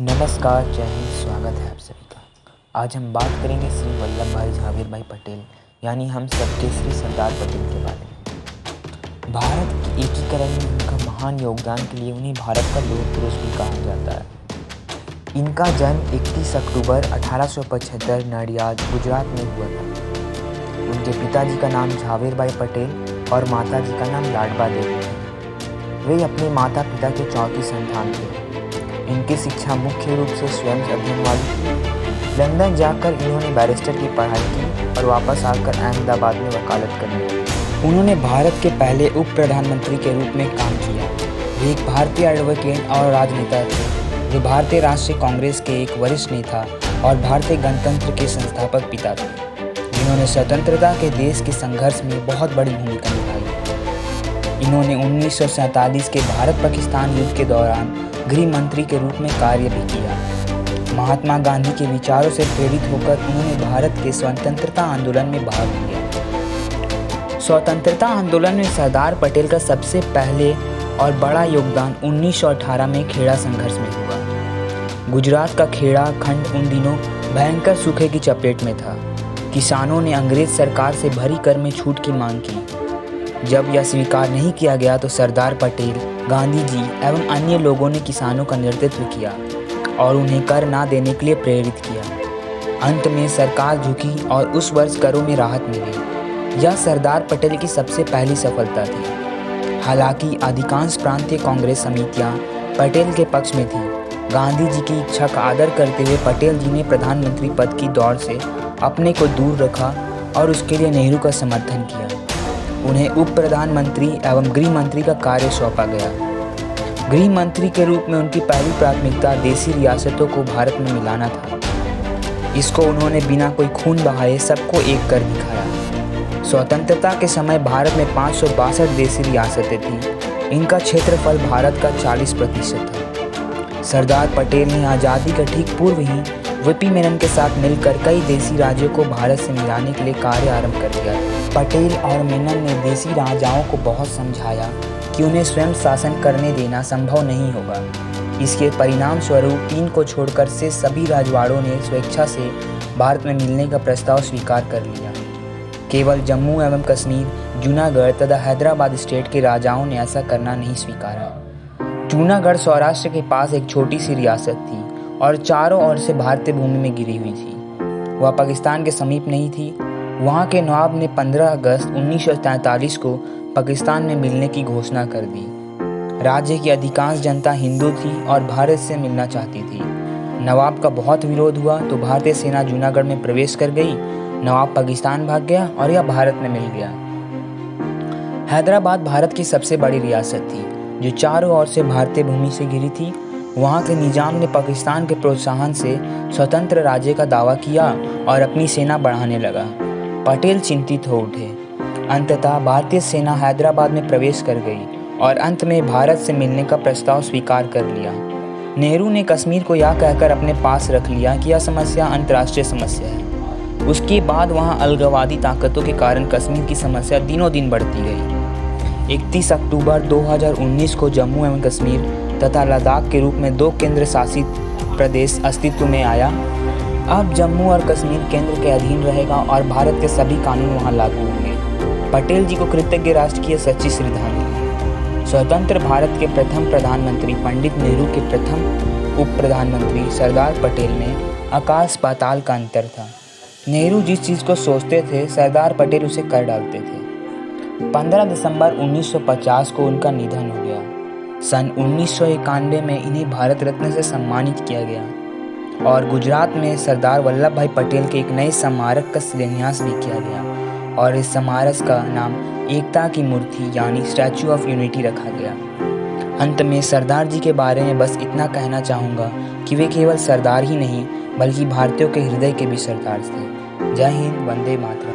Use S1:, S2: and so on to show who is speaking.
S1: नमस्कार, जय हिंद। स्वागत है आप सभी का। आज हम बात करेंगे श्री वल्लभ भाई झावेर भाई पटेल यानी हम सबके श्री सरदार पटेल के बारे में। भारत के एकीकरण में उनका महान योगदान के लिए उन्हें भारत का लौह पुरुष भी कहा जाता है। इनका जन्म 31 अक्टूबर 1875 नडियाद, गुजरात में हुआ था। उनके पिताजी का नाम झावेर भाई पटेल और माताजी का नाम लाडबा देवी है। वे अपने माता पिता के चौथी संतान थे। इनकी शिक्षा मुख्य रूप से स्वयं अध्ययन वाली थी। लंदन जाकर इन्होंने बैरिस्टर की पढ़ाई की और वापस आकर अहमदाबाद में वकालत करने लगे। उन्होंने भारत के पहले उप प्रधानमंत्री के रूप में काम किया। वे एक भारतीय एडवोकेट और राजनेता थे जो भारतीय राष्ट्रीय कांग्रेस के एक वरिष्ठ नेता और भारतीय गणतंत्र के संस्थापक पिता थे, जिन्होंने स्वतंत्रता के देश के संघर्ष में बहुत बड़ी भूमिका निभाई। इन्होंने 1947 के भारत पाकिस्तान युद्ध के दौरान गृह मंत्री के रूप में कार्य भी किया। महात्मा गांधी के विचारों से प्रेरित होकर उन्होंने भारत के स्वतंत्रता आंदोलन में भाग लिया। स्वतंत्रता आंदोलन में सरदार पटेल का सबसे पहले और बड़ा योगदान 1918 में खेड़ा संघर्ष में हुआ। गुजरात का खेड़ा खंड उन दिनों भयंकर सूखे की चपेट में था। किसानों ने अंग्रेज सरकार से भरी कर में छूट की मांग की। जब यह स्वीकार नहीं किया गया तो सरदार पटेल, गांधी जी एवं अन्य लोगों ने किसानों का नेतृत्व किया और उन्हें कर ना देने के लिए प्रेरित किया। अंत में सरकार झुकी और उस वर्ष करों में राहत मिली। यह सरदार पटेल की सबसे पहली सफलता थी। हालांकि अधिकांश प्रांतीय कांग्रेस समितियां पटेल के पक्ष में थीं। गांधी जी की इच्छा का आदर करते हुए पटेल जी ने प्रधानमंत्री पद की दौड़ से अपने को दूर रखा और उसके लिए नेहरू का समर्थन किया। उन्हें उप प्रधानमंत्री एवं गृह मंत्री का कार्य सौंपा गया। गृह मंत्री के रूप में उनकी पहली प्राथमिकता देसी रियासतों को भारत में मिलाना था। इसको उन्होंने बिना कोई खून बहाए सबको एक कर दिखाया। स्वतंत्रता के समय भारत में 562 देसी रियासतें थीं। इनका क्षेत्रफल भारत का 40% था। सरदार पटेल ने आज़ादी का ठीक पूर्व ही वीपी मेनन के साथ मिलकर कई देसी राज्यों को भारत से मिलाने के लिए कार्य आरंभ कर दिया। पटेल और मेनन ने देसी राजाओं को बहुत समझाया कि उन्हें स्वयं शासन करने देना संभव नहीं होगा। इसके परिणाम स्वरूप 3 को छोड़कर से सभी राजवाड़ों ने स्वेच्छा से भारत में मिलने का प्रस्ताव स्वीकार कर लिया। केवल जम्मू एवं कश्मीर, जूनागढ़ तथा हैदराबाद स्टेट के राजाओं ने ऐसा करना नहीं स्वीकारा। जूनागढ़ सौराष्ट्र के पास एक छोटी सी रियासत थी और चारों ओर से भारतीय भूमि में घिरी हुई थी। वह पाकिस्तान के समीप नहीं थी। वहाँ के नवाब ने 15 अगस्त 1943 को पाकिस्तान में मिलने की घोषणा कर दी। राज्य की अधिकांश जनता हिंदू थी और भारत से मिलना चाहती थी। नवाब का बहुत विरोध हुआ तो भारतीय सेना जूनागढ़ में प्रवेश कर गई। नवाब पाकिस्तान भाग गया और यह भारत में मिल गया। हैदराबाद भारत की सबसे बड़ी रियासत थी जो चारों ओर से भारतीय भूमि से घिरी थी। वहाँ के निजाम ने पाकिस्तान के प्रोत्साहन से स्वतंत्र राज्य का दावा किया और अपनी सेना बढ़ाने लगा। पटेल चिंतित हो उठे। अंततः भारतीय सेना हैदराबाद में प्रवेश कर गई और अंत में भारत से मिलने का प्रस्ताव स्वीकार कर लिया। नेहरू ने कश्मीर को यह कहकर अपने पास रख लिया कि यह समस्या अंतर्राष्ट्रीय समस्या है। उसके बाद वहाँ अलगाववादी ताकतों के कारण कश्मीर की समस्या दिनों दिन बढ़ती गई। 31 अक्टूबर 2019 को जम्मू एवं कश्मीर तथा लद्दाख के रूप में 2 केंद्र शासित प्रदेश अस्तित्व में आया। अब जम्मू और कश्मीर केंद्र के अधीन रहेगा और भारत के सभी कानून वहां लागू होंगे। पटेल जी को कृतज्ञ राष्ट्र की सच्ची श्रद्धांजलि। स्वतंत्र भारत के प्रथम प्रधानमंत्री पंडित नेहरू के प्रथम उप प्रधानमंत्री सरदार पटेल में आकाश पाताल का अंतर था। नेहरू जिस चीज़ को सोचते थे सरदार पटेल उसे कर डालते थे। 15 दिसंबर 1950 को उनका निधन हो गया। सन 1991 में इन्हें भारत रत्न से सम्मानित किया गया और गुजरात में सरदार वल्लभ भाई पटेल के एक नए स्मारक का शिलान्यास भी किया गया और इस स्मारक का नाम एकता की मूर्ति यानी स्टैचू ऑफ यूनिटी रखा गया। अंत में सरदार जी के बारे में बस इतना कहना चाहूँगा कि वे केवल सरदार ही नहीं बल्कि भारतीयों के हृदय के भी सरदार थे। जय हिंद, वंदे मातरम।